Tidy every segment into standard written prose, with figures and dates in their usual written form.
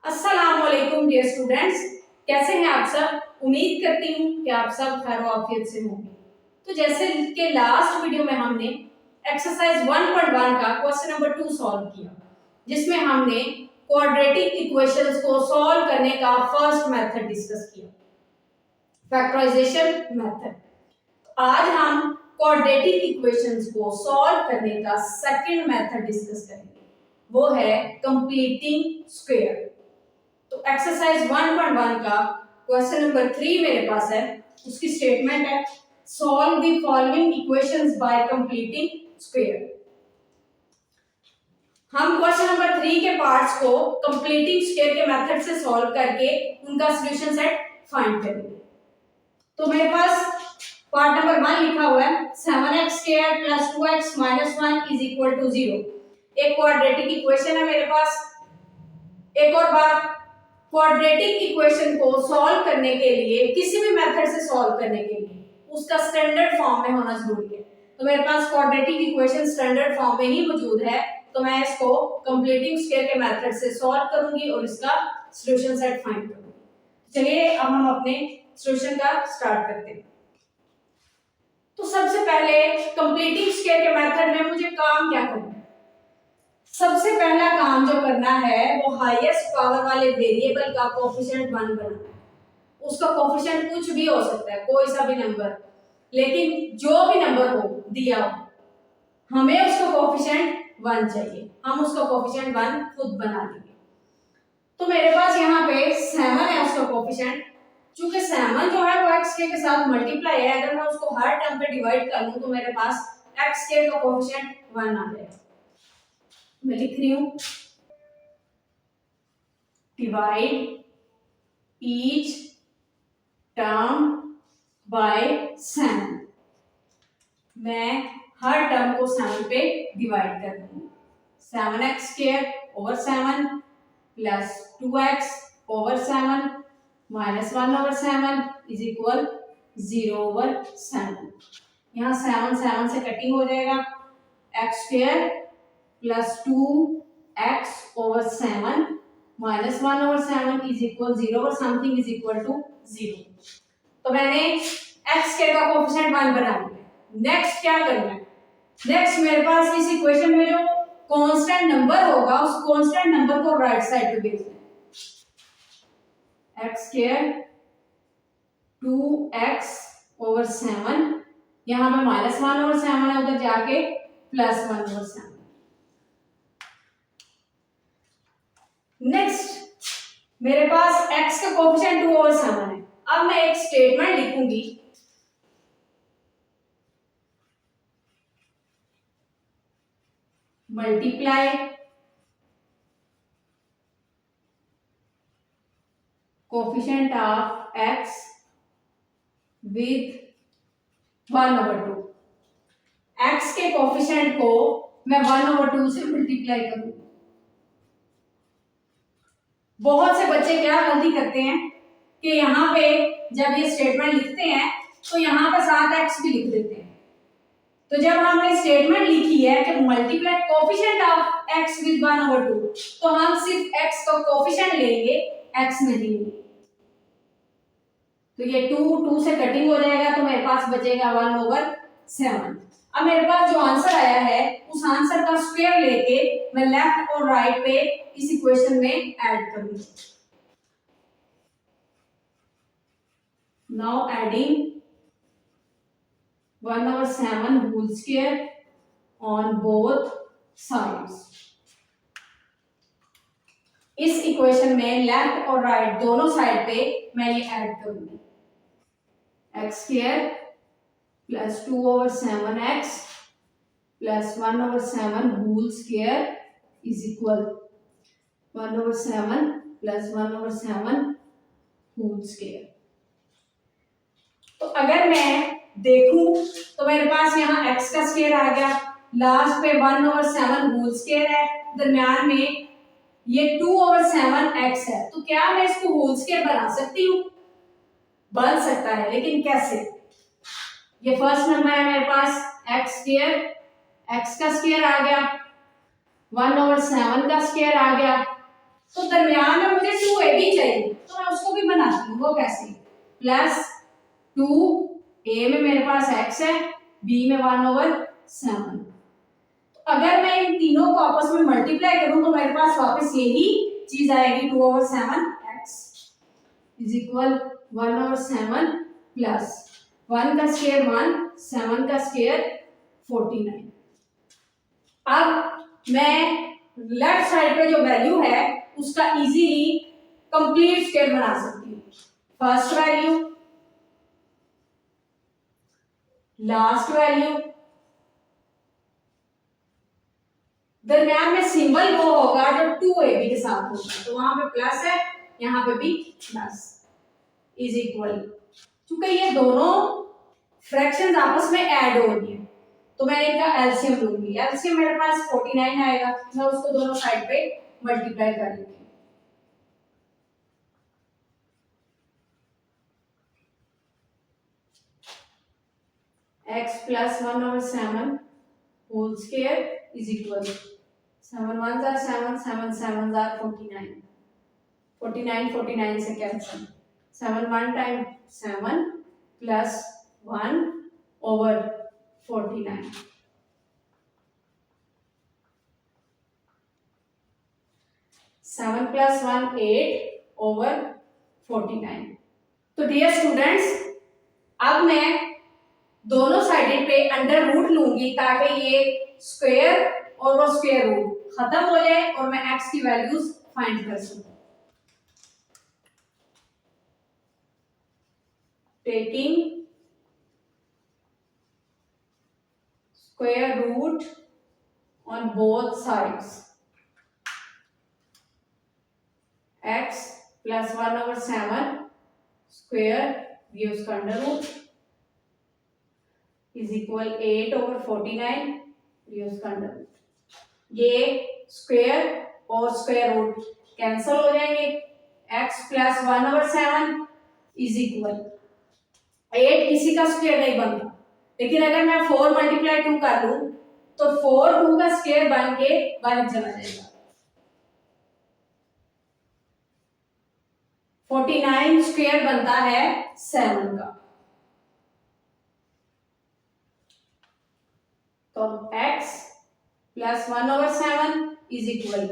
अस्सलामुअलैकुम dear students, कैसे हैं आप सब। उम्मीद करती हूँ कि आप सब खैर आफियत से होंगे। तो जैसे कि लास्ट वीडियो में हमने एक्सरसाइज 1.1 का क्वेश्चन नंबर 2 सॉल्व किया, जिसमें हमने क्वाड्रेटिक इक्वेशंस को सॉल्व करने का फर्स्ट मेथड डिस्कस किया, फैक्टराइजेशन मेथड। आज हम क्वाड्रेटिक इक्वेशंस को सॉल्व करने का सेकंड मेथड डिस्कस करेंगे, वो है कंप्लीटिंग स्क्वायर। तो एक्सरसाइज 1.1 का क्वेश्चन नंबर 3 मेरे पास है। उसकी स्टेटमेंट है solve the following equations bye completing square. हम क्वेश्चन नंबर 3 के पार्ट्स को कंप्लीटिंग स्क्वायर के मेथड से सॉल्व करके उनका सॉल्यूशन सेट फाइंड करेंगे। तो मेरे पास पार्ट नंबर 1 लिखा हुआ है 7x² + 2x - 1 = 0। एक क्वाड्रेटिक इक्वेशन है मेरे पास। एक और बात, क्वाड्रेटिक इक्वेशन को सॉल्व करने के लिए, किसी भी मेथड से सॉल्व करने के लिए उसका स्टैंडर्ड फॉर्म में होना जरूरी है। तो मेरे पास क्वाड्रेटिक इक्वेशन स्टैंडर्ड फॉर्म में ही मौजूद है, तो मैं इसको कंप्लीटिंग स्क्वायर के मेथड से सॉल्व करूंगी और इसका सॉल्यूशन सेट फाइंड करूंगी। चलिए अब हम अपने सॉल्यूशन का स्टार्ट करते हैं। तो सबसे पहले कंप्लीटिंग स्क्वायर के मेथड में मुझे काम क्या करना है। सबसे पहला काम जो करना है वो हाईएस्ट पावर वाले वेरिएबल का कोएफिशिएंट 1 बनाना है। उसका कोएफिशिएंट कुछ भी हो सकता है, कोई सा भी नंबर, लेकिन जो भी नंबर हो दिया हो, हमें उसका कोएफिशिएंट 1 चाहिए। हम उसका कोएफिशिएंट 1 खुद बना लेंगे। तो मेरे पास यहाँ पे 7 है उसका कोएफिशिएंट। चूंकि 7 जो है वो x के साथ मल्टीप्लाई है, अगर मैं उसको हर टर्म पे डिवाइड कर लूं तो मेरे पास x का कोएफिशिएंट 1 आ जाएगा। मैं लिख रही हूं डिवाइड ईच टर्म बाय 7। मैं हर टर्म को 7 पे डिवाइड कर दूंगी। 7x² / 7 + 2x / 7 - 1/7 = 0/7। यहाँ 7 7 से कटिंग हो जाएगा। x² + 2x / 7 - 1/7 = 0/something = 0। तो मैंने x का कोएफिशिएंट 1 बना लिया। नेक्स्ट क्या करना है? नेक्स्ट मेरे पास इस इक्वेशन में जो कांस्टेंट नंबर होगा उस कांस्टेंट नंबर को राइट साइड पे भेजना है। x² 2x / 7, यहाँ पे -1/7 है, उधर जाके +1/7। नेक्स्ट मेरे पास x का कोएफिशिएंट 2/7 है। अब मैं एक स्टेटमेंट लिखूंगी, multiply coefficient of x with 1/2। x के कोएफिशिएंट को मैं 1/2 से मल्टीप्लाई करूंगी। बहुत से बच्चे क्या गलती करते हैं कि यहाँ पे जब ये स्टेटमेंट लिखते हैं तो यहाँ पे साथ x भी लिख देते हैं। तो जब हमने स्टेटमेंट लिखी है कि multiply coefficient of x with 1/2, तो हम सिर्फ x का कोएफिशिएंट लेंगे, x नहीं लेंगे। तो ये 2 से कटिंग हो जाएगा, तो मेरे पास बचेगा 1/7। अब मेरे पास जो आंसर आया है उस आंसर का स्क्वायर लेके मैं लेफ्ट और राइट पे इस इक्वेशन में ऐड करूंगी। Now adding 1/7 whole square on both sides. इस इक्वेशन में लेफ्ट और राइट दोनों साइड पे मैं ये ऐड करूंगी। x² + 2/7x + 1/7 whole square = 1/7 + 1/7 whole square. तो अगर मैं देखूं तो मेरे पास यहाँ x का स्क्वायर आ गया, लास्ट पे 1/7 होल स्क्वायर है, दरम्यान में ये 2/7x है। तो क्या मैं इसको होल स्क्वायर बना सकती हूँ? बन सकता है, लेकिन कैसे? ये फर्स्ट नंबर है मेरे पास x², x का स्क्वायर आ गया, 1/7 का स्क्वायर आ गया, तो दरमियान में मुझे 2ab चाहिए, तो मैं उसको भी बनाती हूँ। वो कैसे? प्लस 2a में मेरे पास x है, b में 1/7। तो अगर मैं इन तीनों को आपस में मल्टीप्लाई करूं तो मेरे पास वापस यही चीज आएगी, 2/7x इज इक्वल 1/7 प्लस 1 का स्क्वायर 1, 7 का स्क्वायर 49। अब मैं लेफ्ट साइड पे जो वैल्यू है उसका इजीली कंप्लीट स्क्वायर बना सकती हूँ। फर्स्ट वैल्यू, लास्ट वैल्यू, दरम्यान में सिंबल वो होगा जो 2ab के साथ होगा, तो वहां पे प्लस है, यहाँ पे भी प्लस, इज इक्वल, क्योंकि ये दोनों फ्रैक्शंस आपस में ऐड हो रही है तो मैं इनका एलसीएम लूंगी। एलसीएम मेरे पास 49 आएगा, मैं उसको दोनों साइड पे मल्टीप्लाई कर लूंगी। x plus 1/7 whole square is equal 7 1s are 7, 7 7s are 49, 49 49 से cancel, 7 1 time 7 plus 1 over 49, 7 plus 1 8 over 49। तो डियर स्टूडेंट्स, अब मैं दोनों साइड पे अंडर रूट लूंगी ताकि ये स्क्वायर और वो स्क्वायर रूट खत्म हो जाए और मैं x की वैल्यूज फाइंड कर सकूं। Taking square root on both sides, x plus 1/7 square ये उसका अंडर रूट इज इक्वल 8/49 ये उसका अंडर रूट। ये स्क्वायर और स्क्वायर रूट कैंसिल हो जाएंगे, x plus 1/7 इज इक्वल 8 किसी का स्क्वायर नहीं बनता, लेकिन अगर मैं 4 मल्टीप्लाई 2 कर लूं तो 4 2 का स्क्वायर बन के बाहर चला जाएगा। 49 स्क्वायर बनता है 7 का, तो x प्लस 1/7 इज इक्वल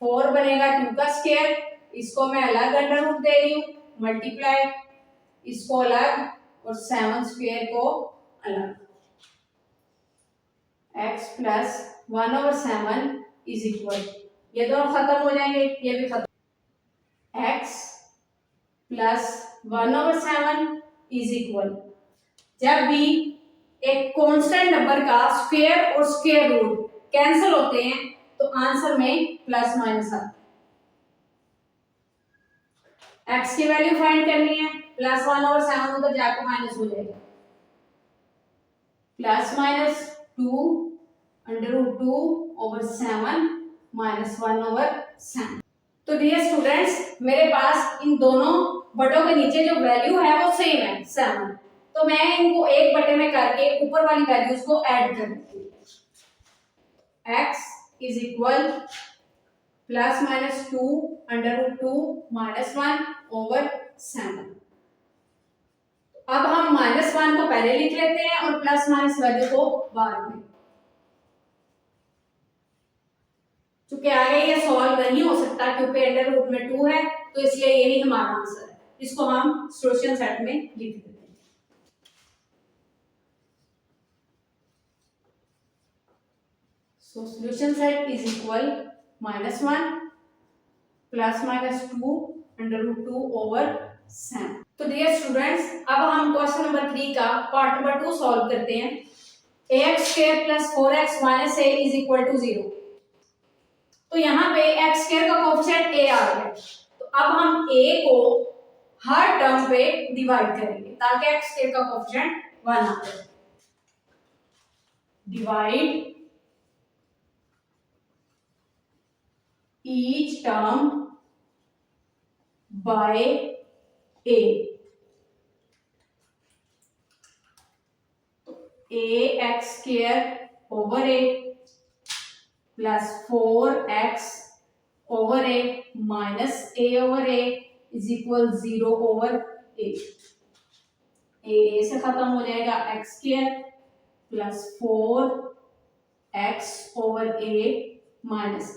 4 बनेगा 2 का स्क्वायर, इसको मैं अलग अंडर रूट दे रही हूँ, मल्टीप्लाई इसको अलग और 7 स्क्वायर को अलग, x प्लस 1/7 इज इक्वल, ये दोनों खत्म हो जाएंगे, ये भी खत्म, x प्लस 1/7 इज इक्वल, जब भी एक कांस्टेंट नंबर का स्क्वायर और स्क्वायर रूट कैंसिल होते हैं तो आंसर में प्लस माइनस आता है। x की वैल्यू फाइंड करनी है, प्लस 1/7 उधर जाकर माइनस हो जाएगा, plus minus 2 under root 2/7 minus 1/7। तो डियर स्टूडेंट्स, मेरे पास इन दोनों बटों के नीचे जो वैल्यू है वो सेम है 7, तो मैं इनको एक बटे में करके ऊपर वाली वैल्यूज को ऐड कर देती हूँ। x is equal plus minus 2 under root 2 minus 1/7। अब हम -1 को पहले लिख लेते हैं और प्लस माइनस वैल्यू को बाद में, क्योंकि आगे ये सॉल्व नहीं हो सकता क्योंकि अंडर रूट में 2 है, तो इसलिए यही हमारा आंसर है। इसको हम सॉल्यूशन सेट में लिख देते हैं। So solution set is equal -1 plus minus 2 under root 2/7। तो डियर स्टूडेंट्स, अब हम क्वेश्चन नंबर 3 का पार्ट नंबर 2 सॉल्व करते हैं। ax² + 4x - a = 0। तो यहाँ पे x² का कोएफिशिएंट a आ गया, तो अब हम a को हर टर्म पे डिवाइड करेंगे ताकि x² का कोएफिशिएंट 1 आ जाए। Divide each term by a, ax² / a plus 4x over A minus A over A is equal 0 over A से खत्म हो जाएगा X square plus 4x over A minus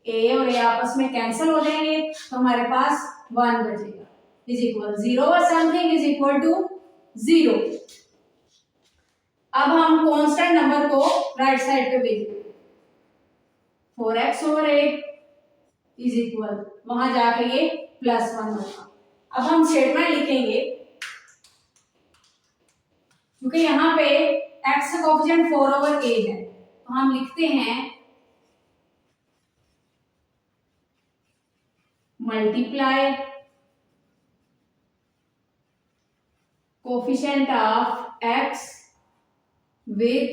A और ए आपस में कैंसिल हो जाएंगे तो हमारे पास 1 बचेगा इज इक्वल 0 और समथिंग इज इक्वल टू 0। अब हम कांस्टेंट नंबर को राइट साइड पे भेज देंगे 4x over A is equal वहां जाके ये प्लस 1 होगा। अब हम स्टेटमेंट लिखेंगे क्योंकि यहाँ पे x का कोएफिशिएंट 4 ओवर a है तो हम लिखते हैं multiply coefficient of x with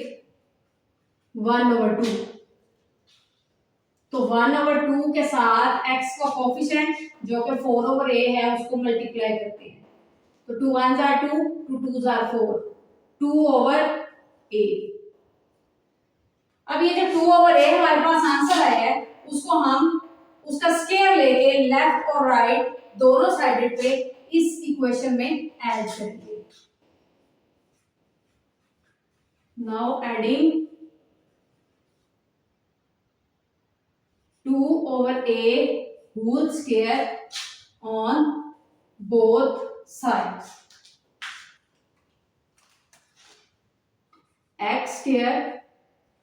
1 over 2। तो 1 ओवर 2 के साथ x का कोएफिशिएंट जो कि 4 ओवर a है उसको मल्टीप्लाई करते हैं तो 2 1s are 2 2 2s are 4 2 over a। अब ये जो 2 ओवर a हमारे पास आंसर आया है उसको हम उसका स्क्वायर लेके लेफ्ट और राइट दोनों साइड पे इस इक्वेशन में ऐड करेंगे। Now adding 2 over a whole square on both sides x square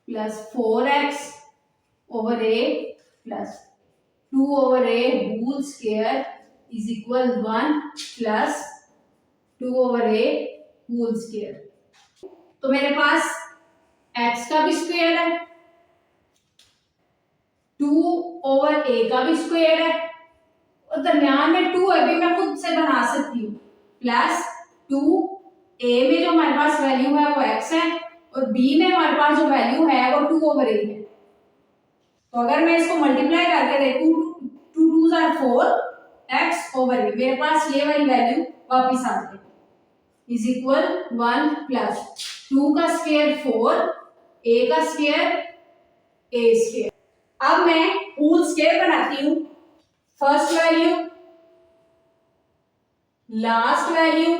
plus 4x over a plus 2 over a whole square is equal 1 plus 2 over a whole square। तो मेरे पास x का भी square है 2 over a का भी square है और दरमियान में 2 है भी मैं खुद से बना सकती हूँ प्लस 2 a में जो हमारे पास वैल्यू है वो x है और b में हमारे पास जो वैल्यू है वो 2 ओवर a है। तो अगर मैं इसको मल्टीप्लाई करके देखूं 2 2s are 4 x over a मेरे पास ये वाली वैल्यू वापस आ जाएगी इज इक्वल 1 प्लस 2 का स्क्वायर 4 a का स्क्वायर a स्क्वायर। अब मैं होल स्क्वायर बनाती हूं फर्स्ट वैल्यू लास्ट वैल्यू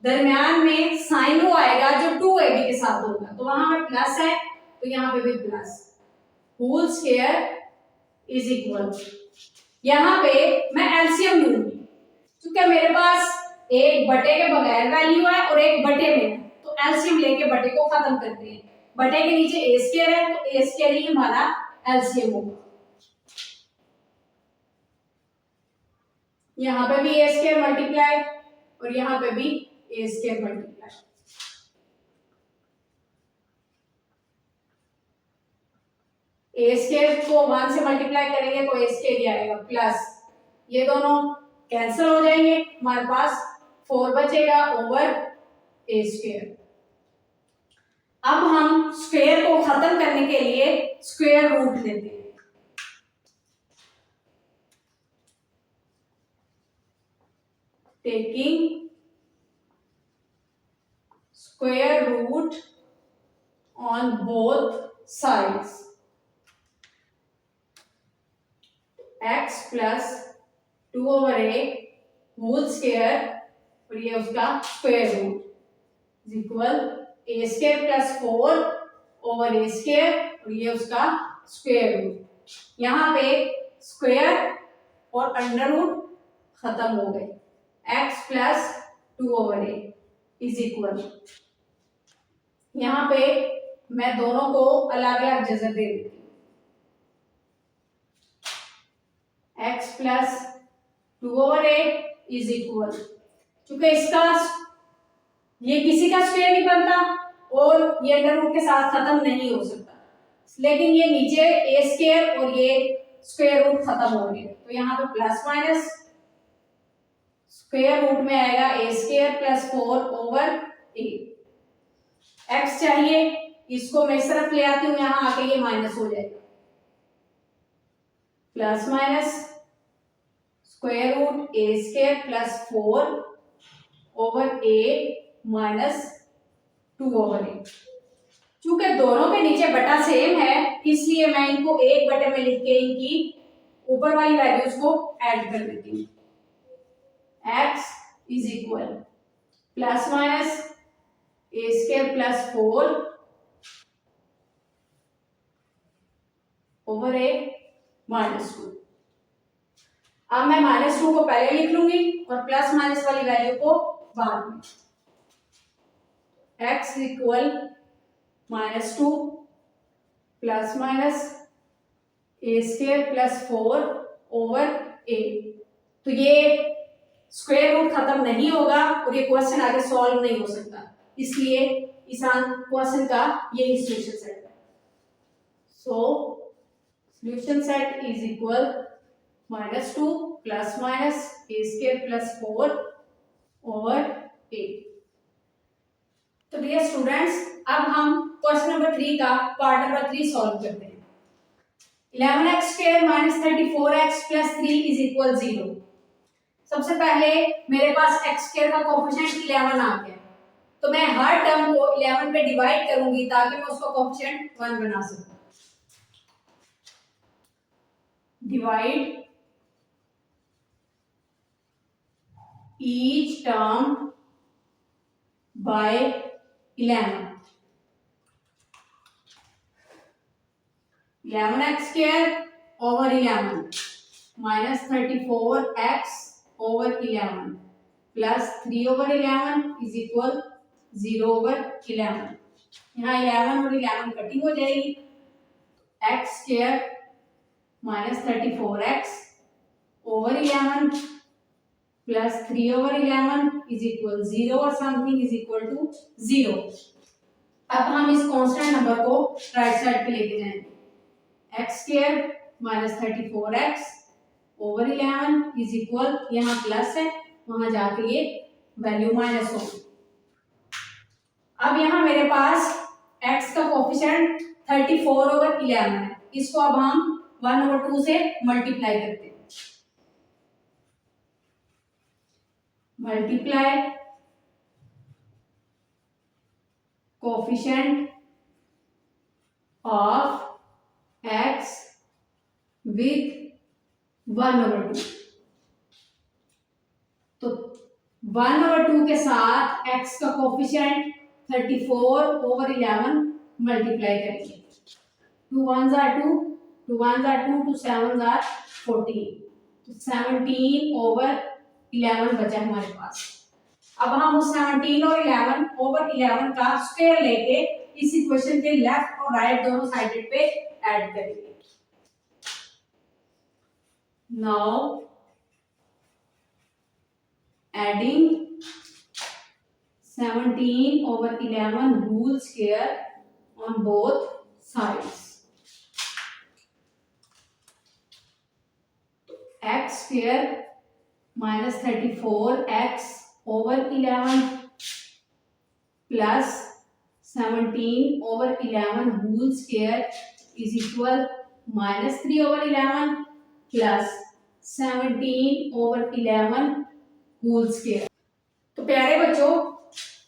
दरमियान में साइन रो आएगा जो 2ab के साथ होगा तो वहां पे प्लस है तो यहां पे भी plus whole square is equal यहां पे मैं एलसीएम लूंगी क्योंकि मेरे पास एक बटे के बगैर वैल्यू है और एक बटे में है तो एलसीएम लेके बटे को खत्म करते हैं। बटे के नीचे ए स्क्वायर है तो ए स्क्वायर ही हमारा एलसीएम होगा। यहां पे भी ए स्क्वायर मल्टीप्लाई और यहां पे भी ए स्क्वायर मल्टीप्लाई। ए स्क्वायर को 1 से मल्टीप्लाई करेंगे तो ए स्क्वायर ही आएगा प्लस ये दोनों कैंसिल हो जाएंगे हमारे पास 4 बचेगा ओवर ए स्क्वायर। अब हम स्क्वायर को खत्म करने के लिए स्क्वायर रूट लेते हैं taking square root on both sides x plus 2 over a whole square और ये उसका square root is equal a square plus 4 over a square और ये उसका स्क्वायर रूट। यहाँ पे स्क्वायर और अंडर रूट खत्म हो गए x plus 2 over a is equal यहाँ पे मैं दोनों को अलग अलग जगह दे देती हूँ x plus 2 over a is equal क्योंकि इसका ये किसी का स्क्वायर नहीं बनता और ये अंडर रूट के साथ खत्म नहीं हो सकता लेकिन ये नीचे ए स्क्वायर और ये स्क्वायर रूट खत्म हो गए तो यहाँ पे प्लस माइनस स्क्वायर रूट में आएगा ए स्क्वायर प्लस 4 ओवर ए। एक्स चाहिए इसको मैं इस तरफ ले आती हूँ यहाँ आके ये माइनस हो जाएगा plus minus square root A square plus 4 over A minus 2 over ए। चूंकि दोनों के नीचे बटा सेम है इसलिए मैं इनको एक बटे में लिख के इनकी ऊपर वाली वैल्यूज को ऐड कर देती हूँ। x is equal plus minus A square plus 4 over A minus 2। अब मैं -2 को पहले लिख लूंगी और प्लस माइनस वाली वैल्यू को बाद में। x equal -2 plus minus A square plus 4 over A. तो ये स्क्वायर रूट खत्म नहीं होगा और ये क्वेश्चन आगे सॉल्व नहीं हो सकता, इसलिए इस क्वेश्चन का यही सॉल्यूशन सेट है। So solution set is equal -2 plus minus A square plus 4 over A. तो डियर स्टूडेंट्स, अब हम क्वेश्चन नंबर 3 का पार्ट नंबर 3 सॉल्व करते हैं। 11x square minus 34x plus 3 is equal 0। सबसे पहले मेरे पास x स्क्वायर का कोएफिशिएंट 11 आ गया, तो मैं हर टर्म को 11 पे डिवाइड करूंगी ताकि मैं उसका कोएफिशिएंट 1 बना सकूं। Divide each term by 11। 11x square over 11 minus 34x over 11 plus 3 over 11 is equal 0 over 11। यहाँ 11 और 11 कटिंग हो जाएगी। x square minus 34x over 11 plus 3 over 11 is equal 0 और something is equal to 0। अब हम इस कांस्टेंट नंबर को right side पे लेके जाएंगे। x square minus 34x over 11 is equal, यहाँ प्लस है वहां जाके ये वैल्यू माइनस होगी। अब यहाँ मेरे पास x का कोएफिशिएंट 34 ओवर 11 है, इसको अब हम 1/2 से मल्टीप्लाई करते हैं। Multiply coefficient of x with 1/2। तो 1/2 के साथ x का कोएफिशिएंट 34 ओवर 11 मल्टीप्लाई करेंगे। 2 1s are 2, 2 1s are 2, 2 7s are 14, तो 17 ओवर 11 बचा हमारे पास। अब हम उस 17 और 11 ओवर 11 का स्क्वायर लेके इस इक्वेशन के लेफ्ट और राइट दोनों साइडेड पे ऐड करेंगे। Now adding 17 over 11 whole square on both sides। x square minus 34x over 11 plus 17 over 11 whole square is equal minus 3 over 11 plus 17 over 11 whole square। तो प्यारे बच्चों,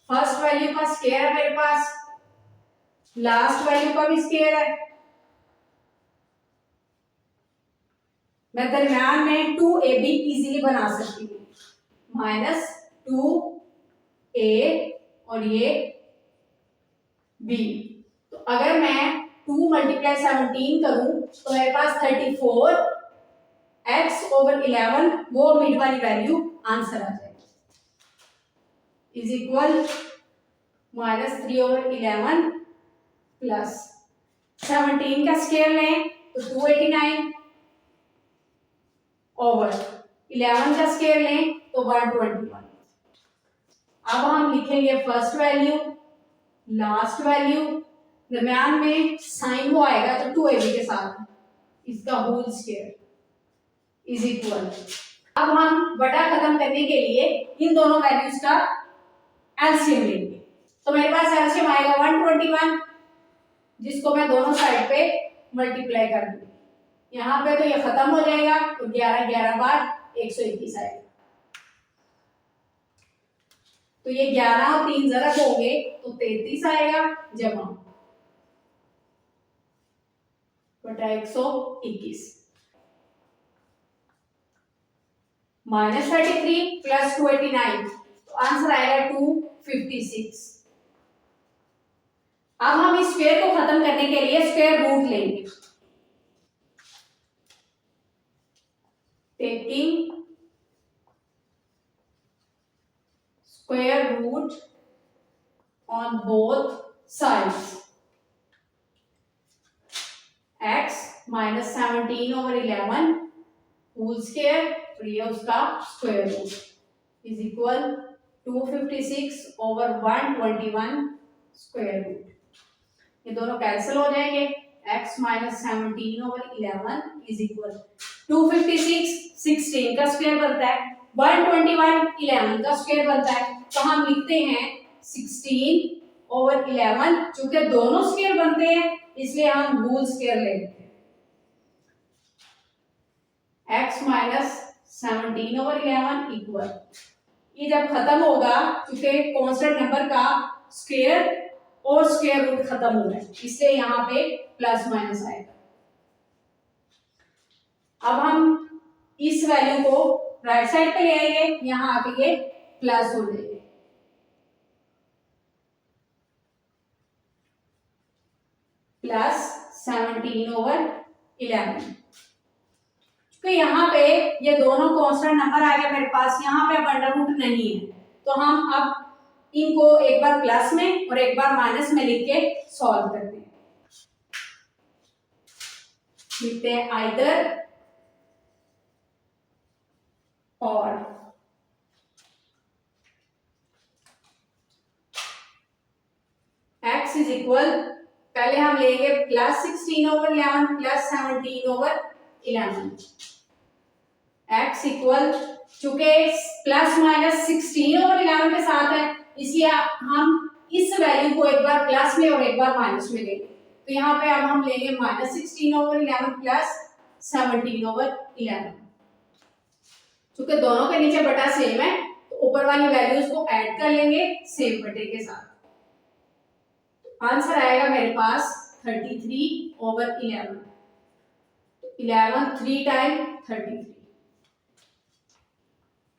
फर्स्ट वैल्यू का square है मेरे पास, last value का भी square है। मैं दरम्यान में 2ab इजीली बना सकती हूँ, -2a और ये b। तो अगर मैं 2 × 17 करूं तो मेरे पास 34x ओवर 11 वो मिड वाली वैल्यू आंसर आ जाएगी, इज इक्वल -3 ओवर 11 प्लस 17 का स्क्वायर लें तो 289 ओवर 11 का स्क्वायर लें तो 121। अब हम लिखेंगे फर्स्ट वैल्यू, लास्ट वैल्यू, दरम्यान में साइन वो आएगा तो 2ab के साथ इसका होल स्क्वायर इज इक्वल। अब हम बटा खत्म करने के लिए इन दोनों वैल्यूज का एलसीएम लेंगे। तो मेरे पास एलसीएम आएगा 121, जिसको मैं दोनों साइड पे मल्टीप्लाई कर दूंगी। यहाँ पे तो ये खत्म हो जाएगा तो 11 11 बार 121 आएगा। तो ये 11 और 3 जरब हो गए तो 33 आएगा जमा बटा 121। -33 प्लस 289, तो आंसर आएगा 256। अब हम इस स्क्वायर को खत्म करने के लिए स्क्वायर रूट लेंगे। Taking square root on both sides, x minus 17/11 whole square और ये उसका square root is equal 256/121 square root. ये दोनों कैंसिल हो जाएंगे। x माइनस 17/11 इज इक्वल 256 16 का स्क्वायर बनता है, 121 11 का स्क्वायर बनता है, तो हम लिखते हैं 16/11। चूंकि दोनों स्क्वायर बनते हैं इसलिए हम होल स्क्वायर ले लेते हैं। x माइनस 17/11 इक्वल, ये जब खत्म होगा क्योंकि कांस्टेंट नंबर का स्क्वायर और स्क्वायर रूट खत्म हो गए इसलिए यहाँ पे प्लस माइनस आएगा। अब हम इस वैल्यू को राइट साइड पे ले आएंगे, यहाँ आके ये प्लस हो जाएगा। प्लस 17/11, तो यहाँ पे ये दोनों कांस्टेंट नंबर आ गया मेरे पास, यहाँ पे अब अंडर रूट नहीं है तो हम अब इनको एक बार प्लस में और एक बार माइनस में लिख के सॉल्व करते हैं। लिखते हैं आइदर और, x इज इक्वल, पहले हम लेंगे प्लस 16/11 प्लस 17/11, x इक्वल, चूंकि प्लस माइनस 16/11 के साथ है इसलिए हम इस वैल्यू को एक बार प्लस में और एक बार माइनस में लेंगे। तो यहाँ पे अब हम लेंगे माइनस 16/11 प्लस 17/11। चूंकि दोनों के नीचे बटा सेम है तो ऊपर वाली वैल्यूज को ऐड कर लेंगे सेम बटे के साथ। आंसर आएगा मेरे पास 33/11। 11 3 time 33।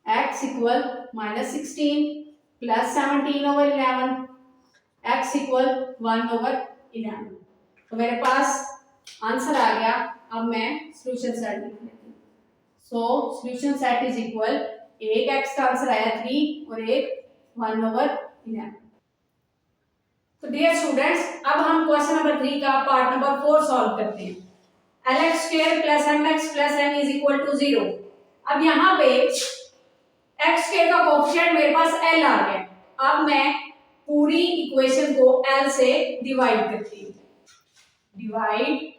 x equal minus 16 plus 17/11, x equal 1/11। तो मेरे पास आंसर आ गया। अब मैं सॉल्यूशन सेट लिख लेती हूँ। सो सॉल्यूशन सेट इज इक्वल, एक x का आंसर आया 3 और एक 1/11। तो डियर स्टूडेंट्स, अब हम क्वेश्चन नंबर 3 का पार्ट नंबर 4 सॉल्व करते हैं। lx² plus mx plus n is equal to 0। अब यहाँ पे x² का कोएफिशिएंट मेरे पास l आ गया। अब मैं पूरी इक्वेशन को l से डिवाइड करती हूँ। Divide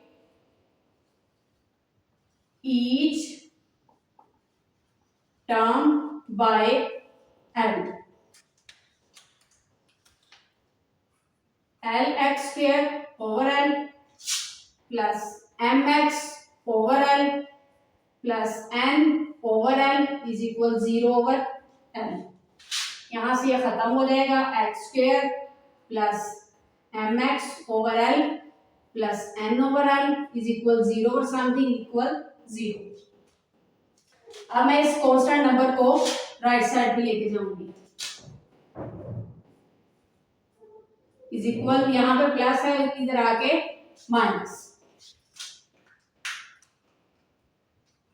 each term by l। lx² over l plus mx over l plus n over l is equal 0/l। यहां से यह खत्म हो जाएगा। x² plus mx over l plus n over l is equal 0 और something equal 0। अब मैं इस कांस्टेंट नंबर को राइट साइड पे लेके जाऊंगी। इज इक्वल, यहाँ पे प्लस है इधर आके माइनस।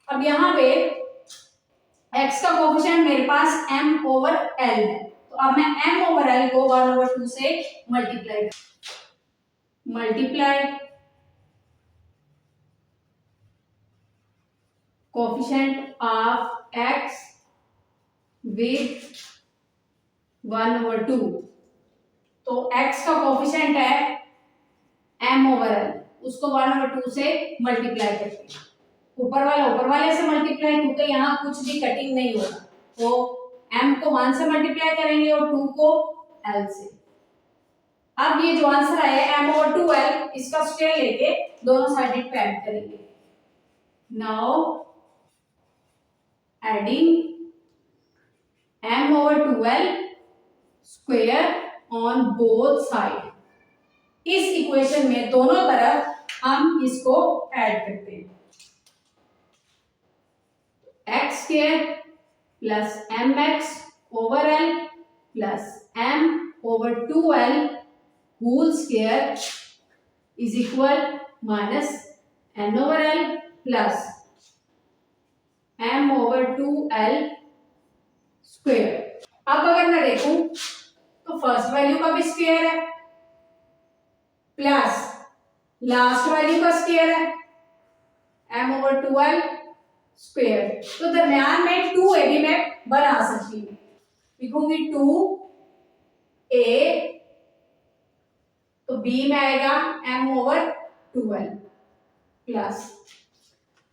अब यहाँ पे x का कोएफिशिएंट मेरे पास m ओवर l है, तो अब मैं m ओवर l को 1/2 से multiply coefficient of x with 1/2। तो x का कोएफिशिएंट है m ओवर l, उसको 1/2 से मल्टीप्लाई करते हैं। ऊपर वाले से मल्टीप्लाई, क्योंकि यहाँ कुछ भी कटिंग नहीं होगा, तो m को 1 से मल्टीप्लाई करेंगे और 2 को l से। अब ये जो आंसर आया m ओवर 2l, इसका स्क्वायर लेके दोनों साइड पे ऐड करेंगे। Now adding m over 2l square on both side. इस इक्वेशन में दोनों तरफ हम इसको ऐड करते हैं। x² plus M X over L plus M over 2l whole square is equal minus N over L plus M over 2l square. अब अगर मैं देखूं तो फर्स्ट वैल्यू का भी स्क्वायर है प्लस लास्ट वैल्यू का स्क्वायर है m ओवर 2l स्क्वायर। तो दरम्यान में 2a भी मैं बना सकती हूँ, लिखूंगी 2a तो b में आएगा m ओवर 2l प्लस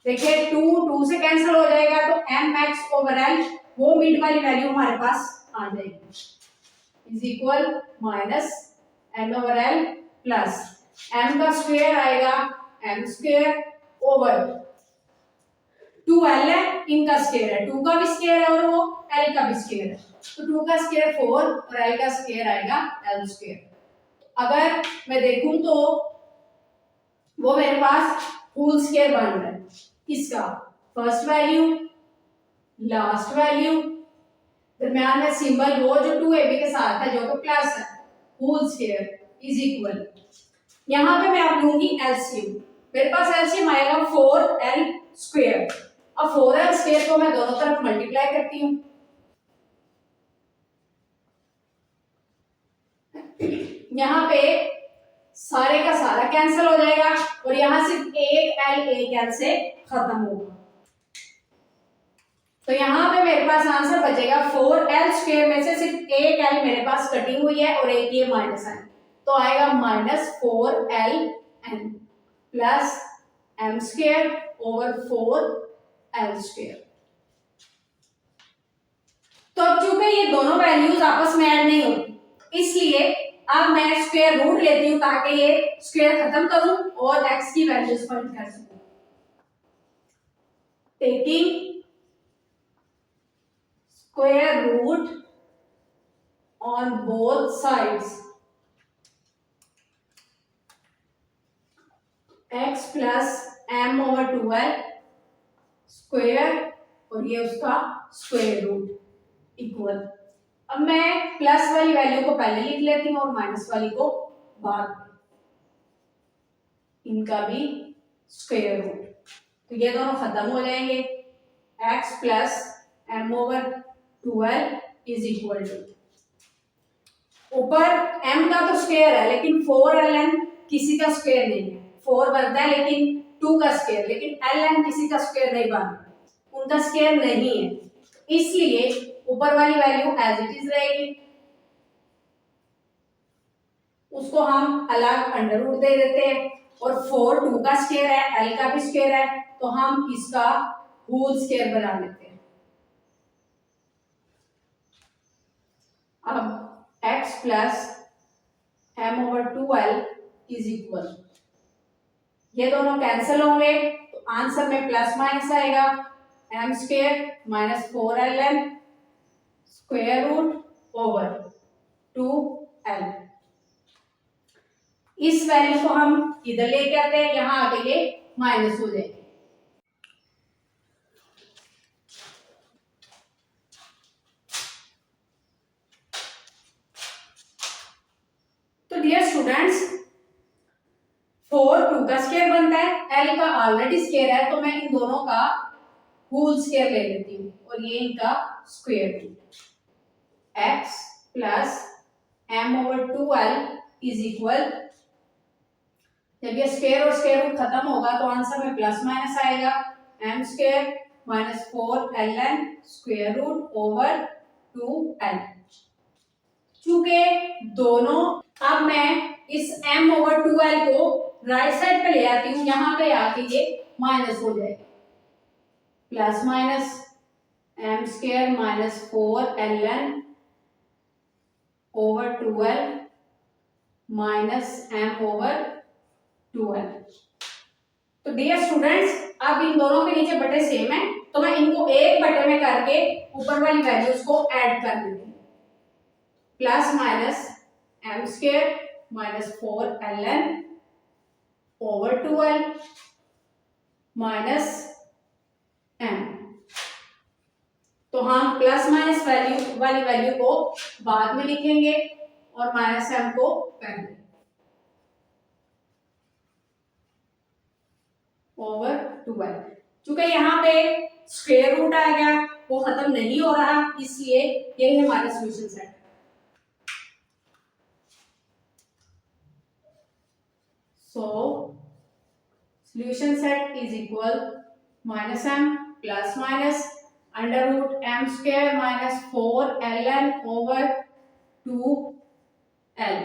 देखिए 2 से कैंसिल हो जाएगा तो एम एक्स ओवर एल वो मिड वाली वैल्यू हमारे पास आ जाएगी is equal minus N over L plus M का स्क्वायर आएगा एम स्क्वायर ओवर 2l है, इनका स्क्वायर है, 2 का भी स्क्वायर है और वो l का भी स्क्वायर है, तो 2 का स्क्वायर 4 और l का स्क्वायर आएगा l स्क्वायर। अगर मैं देखूं तो वो मेरे पास होल स्क्वायर बन रहा है, इसका फर्स्ट वैल्यू लास्ट वैल्यू दरम्यान में सिंबल वो जो 2ab के साथ है जो कि प्लस है होल स्क्वायर इज इक्वल, यहां पे मैं आप लूंगी एलसीएम, मेरे पास एलसीएम आएगा 4l स्क्वायर। अब 4l स्क्वायर को मैं दोनों तरफ मल्टीप्लाई करती हूँ, यहां पे सारे का सारा कैंसिल हो जाएगा और यहां सिर्फ एक l से खत्म होगा, तो यहाँ पे मेरे पास आंसर बचेगा 4l स्क्वायर में से सिर्फ एक l मेरे पास कटिंग हुई है और एक ये माइनस है, तो आएगा minus 4ln plus m square over 4l square. तो अब चूंकि ये दोनों वैल्यूज आपस में ऐड नहीं होती इसलिए अब मैं स्क्वायर रूट लेती हूँ ताकि ये स्क्वायर खत्म करूं और x की वैल्यूज फाइंड कर सकूं। Taking square root on both sides x plus m over 2l square और ये उसका स्क्वायर रूट इक्वल। अब मैं प्लस वाली वैल्यू को पहले लिख लेती हूँ और माइनस वाली को बाद में, इनका भी स्क्वायर रूट, तो ये दोनों खत्म हो जाएंगे, x plus m over 12 is equal to, ऊपर m का तो स्क्वायर है लेकिन 4ln किसी का स्क्वायर नहीं है, 4 बनता है लेकिन 2 का स्क्वायर, लेकिन ln किसी का स्क्वायर नहीं बनता, उनका स्क्वायर नहीं है, इसलिए ऊपर वाली वैल्यू एज इट इज रहेगी, उसको हम अलग अंडर रूट दे देते हैं और 4 2 का स्क्वायर है, l का भी स्क्वायर है, तो हम इसका होल स्क्वायर बना लेते हैं। अब x plus m over 2l is equal, ये दोनों कैंसिल होंगे तो आंसर में प्लस माइनस आएगा, m square minus 4ln square root over 2l। इस वैल्यू को हम इधर लेके आते हैं, यहां आके ये माइनस हो जाएगी। तो डियर स्टूडेंट्स 4 2 का स्क्वायर बनता है, l का ऑलरेडी स्क्वायर है तो मैं इन दोनों का होल स्क्वायर ले लेती हूँ और ये इनका square root, x plus m over 2l is equal, जब ये स्क्वायर और स्क्वायर रूट खत्म होगा तो आंसर में प्लस माइनस आएगा, m square minus 4ln square root over 2l। चूंकि दोनों, अब मैं इस m ओवर 2l को राइट साइड पे ले आती हूँ, यहाँ पे आके ये माइनस हो जाएगा, plus minus m square minus 4ln over 2l minus m over 2l। तो डियर स्टूडेंट्स अब इन दोनों के नीचे बटे सेम है तो मैं इनको एक बटे में करके ऊपर वाली वैल्यूज को ऐड कर देती हूँ, plus minus m square minus 4ln over 2l minus m, तो हम प्लस माइनस वैल्यू वाली वैल्यू को बाद में लिखेंगे और माइनस m को पहले ओवर 12। चूंकि यहाँ पे स्क्वायर रूट आ गया, वो खत्म नहीं हो रहा, इसलिए ये है हमारा solution set. So solution set is equal minus m plus minus under root m square minus 4 ln over 2l।